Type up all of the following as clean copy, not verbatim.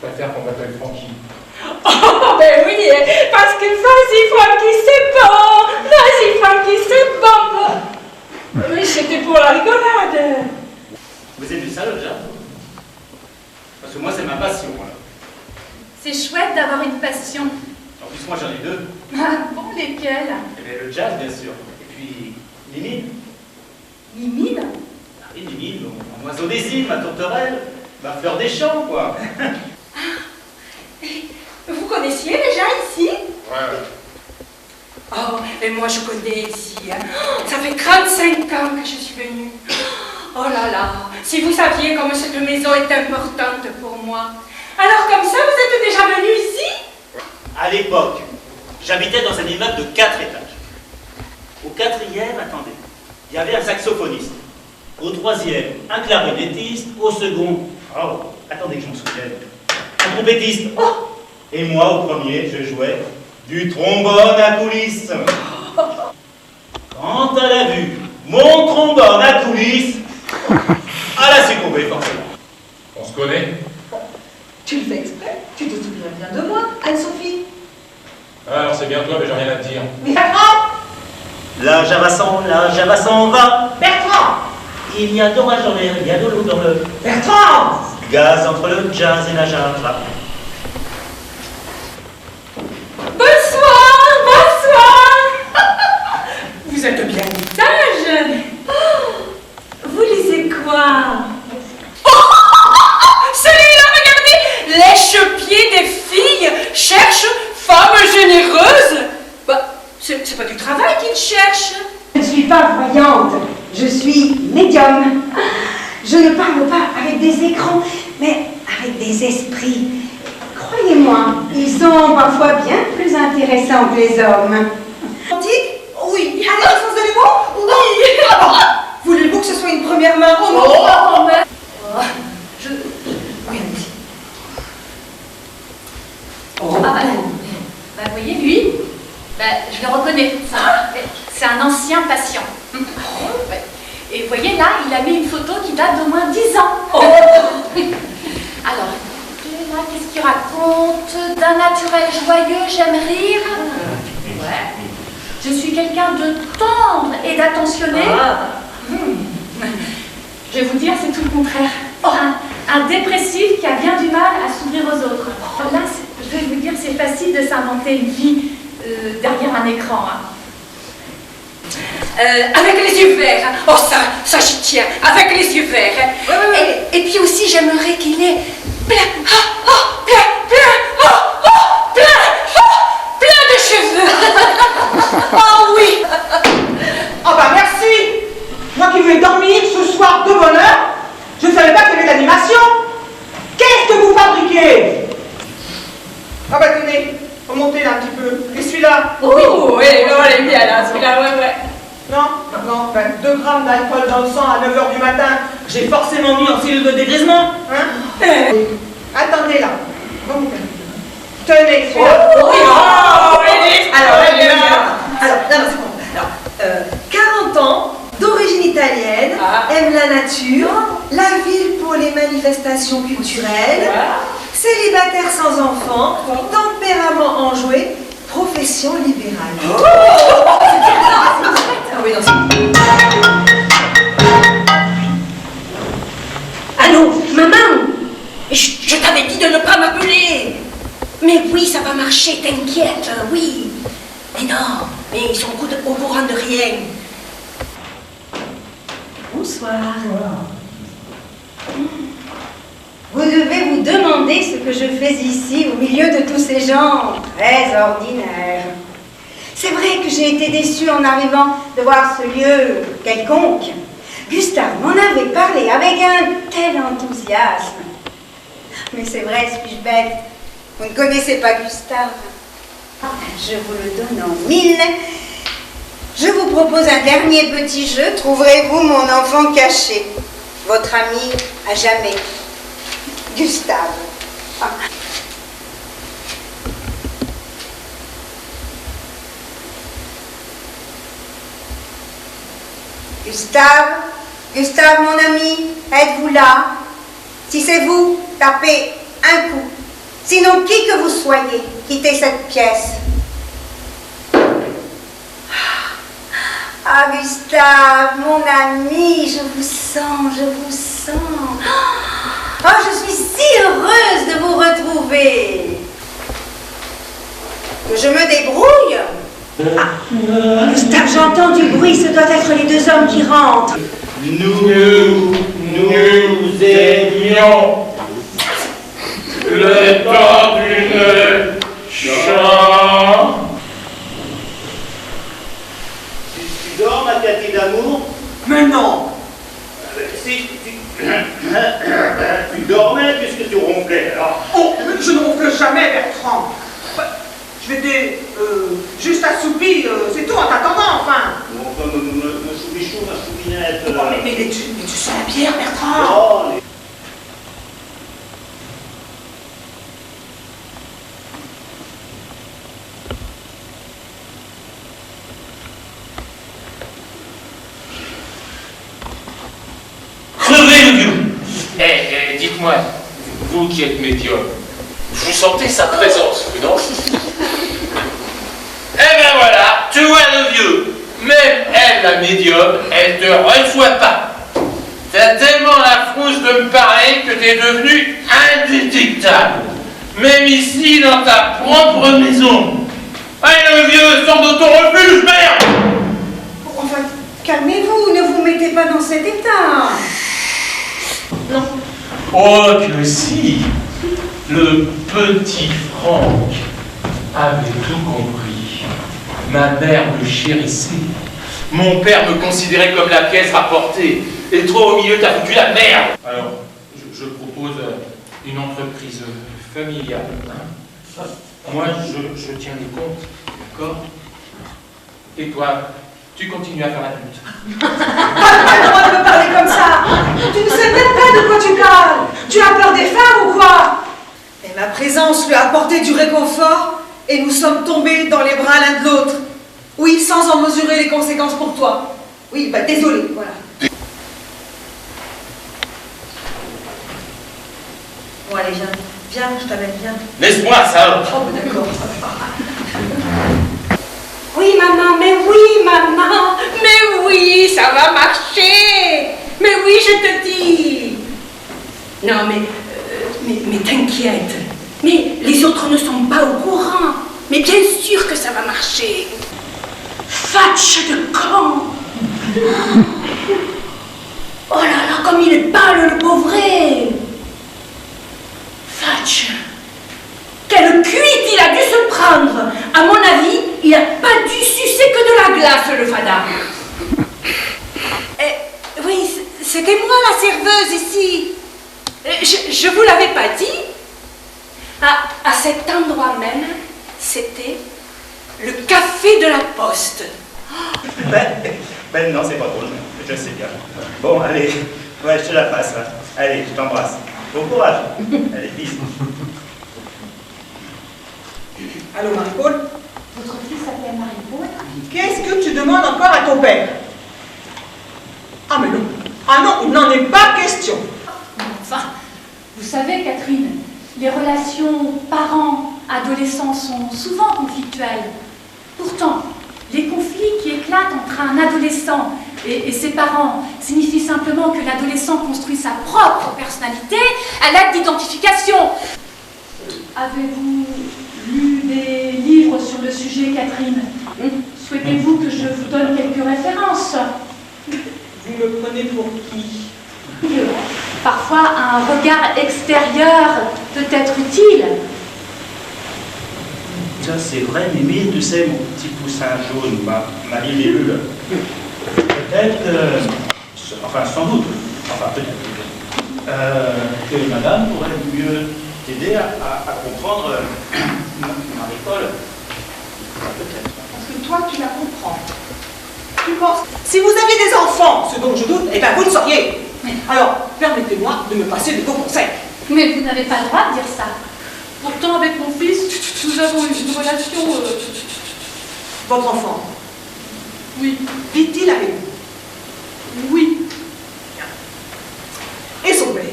Je préfère qu'on m'appelle Francky. Oh, ben oui, parce que vas-y, Francky, c'est bon. Vas-y, Francky, c'est bon. Oui, c'était pour la rigolade. Vous aimez ça, le jazz? Parce que moi, c'est ma passion. Voilà. C'est chouette d'avoir une passion. En plus, moi, j'en ai deux. Ah bon, lesquelles? Eh bien, le jazz, bien sûr. Et puis, les mines. Les mines? Ah oui, les mines, mon oiseau des îles, ma tourterelle, ma fleur des champs, quoi. Vous connaissiez déjà ici? Ouais. Oh, et moi je connais ici. Hein. Ça fait 35 ans que je suis venue. Oh là là, si vous saviez comme cette maison est importante pour moi. Alors comme ça, vous êtes déjà venu ici? À l'époque, j'habitais dans un immeuble de 4 étages. Au 4e, attendez, il y avait un saxophoniste. Au 3e, un clarinettiste. Au second, oh, attendez que je m'en souvienne, un trompettiste. Oh, et moi, au premier, je jouais du trombone à coulisses. Quand elle a vu mon trombone à coulisses, elle a succombé forcément. On se connaît? Tu le fais exprès? Tu te souviens bien de moi, Anne-Sophie? Ah, alors c'est bien toi, mais j'ai rien à te dire. Mais Bertrand! La Java s'en va. Bertrand! Il y a d'orage dans l'air, il y a de l'eau dans le Bertrand! gaz entre le jazz et la Java. Bonsoir, bonsoir. Vous êtes bien sage. Vous lisez quoi? Celui-là, regardez, lèche-pied des filles cherche femme généreuse. Bah, c'est pas du travail qu'il cherche. Je ne suis pas voyante, je suis médium. Je ne parle pas avec des écrans, mais avec des esprits. Croyez-moi, ils sont parfois bien plus intéressants que les hommes. Antique? Oui. À la naissance de l'émo? Oui. Voulez-vous que ce soit une première main? Oh non, mais... Oui, allez-y. Ah bah, vous voyez, lui, bah, je le reconnais. C'est un ancien patient. Ouais. Et vous voyez, là, il a mis une photo qui date d'au moins 10 ans. Alors, écoutez, là, qu'est-ce qu'il raconte? D'un naturel joyeux, j'aime rire. Ouais. Je suis quelqu'un de tendre et d'attentionné. Je vais vous dire, c'est tout le contraire. Un dépressif qui a bien du mal à s'ouvrir aux autres. Là, je vais vous dire, c'est facile de s'inventer une vie derrière un écran. Hein. Avec les yeux verts. Oh, ça j'y tiens. Avec les yeux verts. Et puis aussi, j'aimerais qu'il ait plein de cheveux. Oh oui. Ah bah merci. Moi qui vais dormir ce soir de bonne heure, je ne savais pas qu'il y avait de l'animation. Qu'est-ce que vous fabriquez? Ah bah tenez, remontez là un petit peu. Et celui-là? Oh, oui, elle est bien là, celui-là, ouais. Non, ben 2 grammes d'alcool dans le sang à 9h du matin. J'ai forcément mis en cellule de dégrisement. Hein? Attendez là. Remontez. Tenez, celui-là. Alors, non, c'est bon. Alors, 40 ans, d'origine italienne, aime la nature, la ville pour les manifestations culturelles, célibataire sans enfant, tempérament enjoué, profession libérale. Ah oui, non, Allô, maman? Je t'avais dit de ne pas m'appeler. Mais oui, ça va marcher, t'inquiète, oui. Mais non, mais ils sont au courant de rien. Bonsoir. Vous devez vous demander ce que je fais ici, au milieu de tous ces gens très ordinaires. C'est vrai que j'ai été déçue en arrivant de voir ce lieu quelconque. Gustave m'en avait parlé avec un tel enthousiasme. Mais c'est vrai, suis-je bête? Vous ne connaissez pas Gustave. Je vous le donne en 1000. Je vous propose un dernier petit jeu. Trouverez-vous mon enfant caché? Votre ami à jamais. Gustave. Gustave, mon ami, êtes-vous là? Si c'est vous, tapez un coup. Sinon, qui que vous soyez, quittez cette pièce. Ah, Gustave, mon ami, je vous sens, je vous sens. Oh, je suis si heureuse de vous retrouver. Que je me débrouille. Ah, Gustave, j'entends du bruit, ce doit être les deux hommes qui rentrent. Nous aimions Le temps d'une chance. Tu dors, ma Cathy d'amour? Mais non. Si, tu dormais puisque tu ronflais, alors. Oh, je ne ronfle jamais, Bertrand. Je m'étais juste assoupi, c'est tout, en t'attendant, enfin. Mon choubichou, ma choubinette. Oh, mais tu sens la bière, Bertrand. Oh, les... Crevez le vieux. Dites-moi, vous qui êtes médium, vous sentez sa présence, non? Eh ben voilà, tu vois le vieux, même elle, la médium, elle te reçoit pas. T'as tellement la frousse de me parler que t'es devenu indétectable. Même ici, dans ta propre maison. Allez le vieux, sors de ton refuge, merde! Enfin, calmez-vous, ne vous mettez pas dans cet état. Non. Oh que si, le petit Franck avait tout compris. Ma mère me chérissait. Mon père me considérait comme la pièce rapportée. Et toi au milieu, t'as foutu la merde. Alors, je propose une entreprise familiale. Hein. Moi, je tiens les comptes, d'accord? Et toi, tu continues à faire la pute. Pas le droit de me parler comme ça. Tu ne sais même pas de quoi tu parles. Tu as peur des femmes ou quoi? Et ma présence lui a apporté du réconfort et nous sommes tombés dans les bras l'un de l'autre. Oui, sans en mesurer les conséquences pour toi. Oui, bah désolé, voilà. Bon, allez, viens. Viens, je t'amène, viens. Laisse-moi ça. Oh, d'accord. Oui, maman, mais oui, ça va marcher. Mais oui, je te dis. Non, mais t'inquiète. Mais les autres ne sont pas au courant. Mais bien sûr que ça va marcher. Fatch de con. Oh là là, comme il est pâle, le pauvret. Fatch. Quelle cuite il a dû se prendre. À mon avis, il n'a pas dû sucer que de la glace, le fada. Oui, c'était moi la serveuse ici. Je vous l'avais pas dit. À cet endroit même, c'était le café de la Poste. Ben non, c'est pas drôle, je sais bien. Bon, allez, ouais, je te la passe. Hein. Allez, je t'embrasse. Bon courage. Allez, bisous. Allô, Marie-Paul? Votre fils s'appelle Marie-Paul? Qu'est-ce que tu demandes encore à ton père? Ah, mais non. Ah non, il n'en est pas question. Enfin, vous savez, Catherine, les relations parents-adolescents sont souvent conflictuelles. Pourtant, les conflits qui éclatent entre un adolescent et ses parents signifient simplement que l'adolescent construit sa propre personnalité à l'aide d'identification. Avez-vous lu des livres sur le sujet, Catherine? Souhaitez-vous que je vous donne quelques références? Vous me prenez pour qui? Parfois, un regard extérieur peut être utile. Ça, c'est vrai, Mimi, tu sais, mon petit poussin jaune, ma libellule. Peut-être, enfin, sans doute, enfin, peut-être, que madame pourrait mieux t'aider à comprendre Marie-Paul. Peut-être. Parce que toi, tu la comprends. Tu penses, si vous aviez des enfants, ce dont je doute, eh bien, vous le sauriez. Alors, permettez-moi de me passer de vos conseils. Mais vous n'avez pas le droit de dire ça. Pourtant, avec mon fils, nous avons eu une relation... Votre enfant, Oui, vit-il avec vous? oui. Et son père?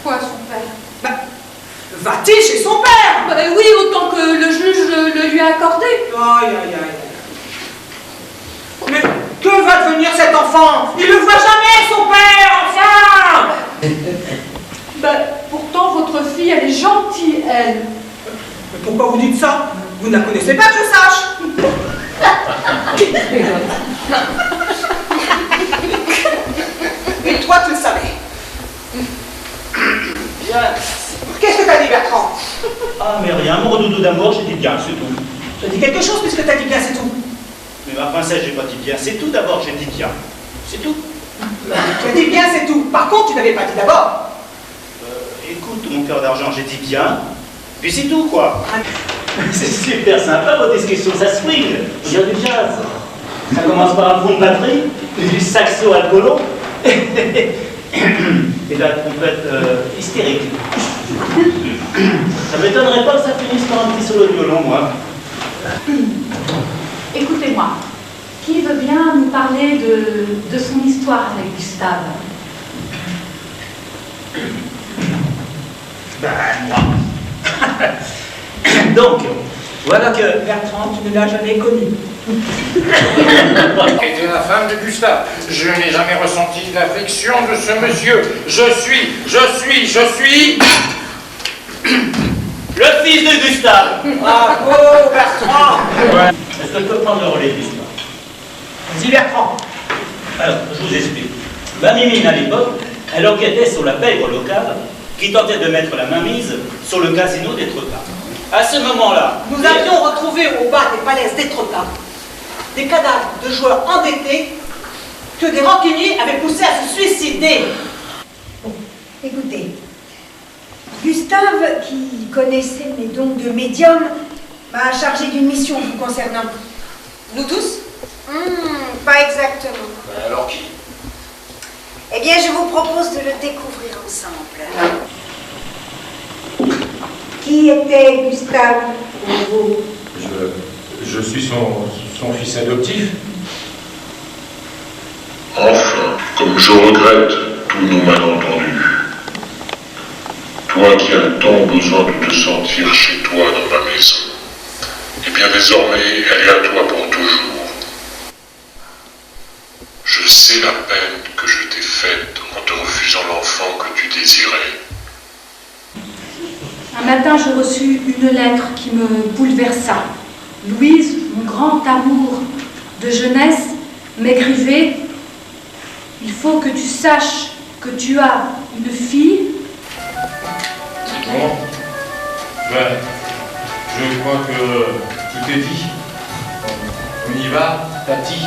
Quoi, son père? Ben, Va-t-il chez son père? Bah oui, autant que le juge le lui a accordé. Aïe, aïe, aïe. Mais que va devenir cet enfant? Il ne voit jamais son père, enfin! Bah, pourtant, votre fille, elle est gentille, elle. Mais pourquoi vous dites ça? Vous ne la connaissez pas que je sache. Et toi, tu le savais. Bien. Qu'est-ce que t'as dit, Bertrand? Ah, mais rien, mon redoudou d'amour, j'ai dit bien, c'est tout. T'as dit quelque chose puisque t'as dit bien, c'est tout. Mais ma princesse, j'ai pas dit bien, c'est tout d'abord, j'ai dit bien. C'est tout. Tu as dit bien, c'est tout. Par contre, tu n'avais pas dit d'abord. Écoute, mon cœur d'argent, j'ai dit bien. Puis c'est tout, quoi. C'est super sympa, vos discussions, ça swing. On dirait du jazz. Ça commence par un fond de batterie, du saxo alcoolo, et la trompette hystérique. Ça m'étonnerait pas que ça finisse par un petit solo de violon, moi. Écoutez-moi, qui veut bien nous parler de son histoire avec Gustave? Ben, moi. Donc, voilà que... Bertrand, tu ne l'as jamais connu. Était la femme de Gustave. Je n'ai jamais ressenti l'affection de ce monsieur. Je suis Le fils de Gustave. Bravo, Bertrand. Est-ce que je peux prendre le relais de l'histoire? Vas-y, Bertrand. Alors, je vous explique. Ma mimine, à l'époque, elle enquêtait sur la pègre locale qui tentait de mettre la mainmise sur le casino d'Étretat. À ce moment-là... Nous avions retrouvé au bas des falaises d'Étretat des cadavres de joueurs endettés que des rancuniers avaient poussés à se suicider. Bon, écoutez. Gustave, qui connaissait mes dons de médium, m'a chargé d'une mission vous concernant. Nous tous? Pas exactement. Alors qui? Eh bien, je vous propose de le découvrir ensemble. Qui était Gustave pour vous? Je suis son fils adoptif. Enfin, comme je regrette tous nos malentendus. Toi qui as tant besoin de te sentir chez toi dans ma maison, eh bien désormais, elle est à toi pour toujours. Je sais la peine que je t'ai faite en te refusant l'enfant que tu désirais. Un matin, j'ai reçu une lettre qui me bouleversa. Louise, mon grand amour de jeunesse, m'écrivait « Il faut que tu saches que tu as une fille. » Bon. Ben, je crois que tout est dit. On y va, Tati.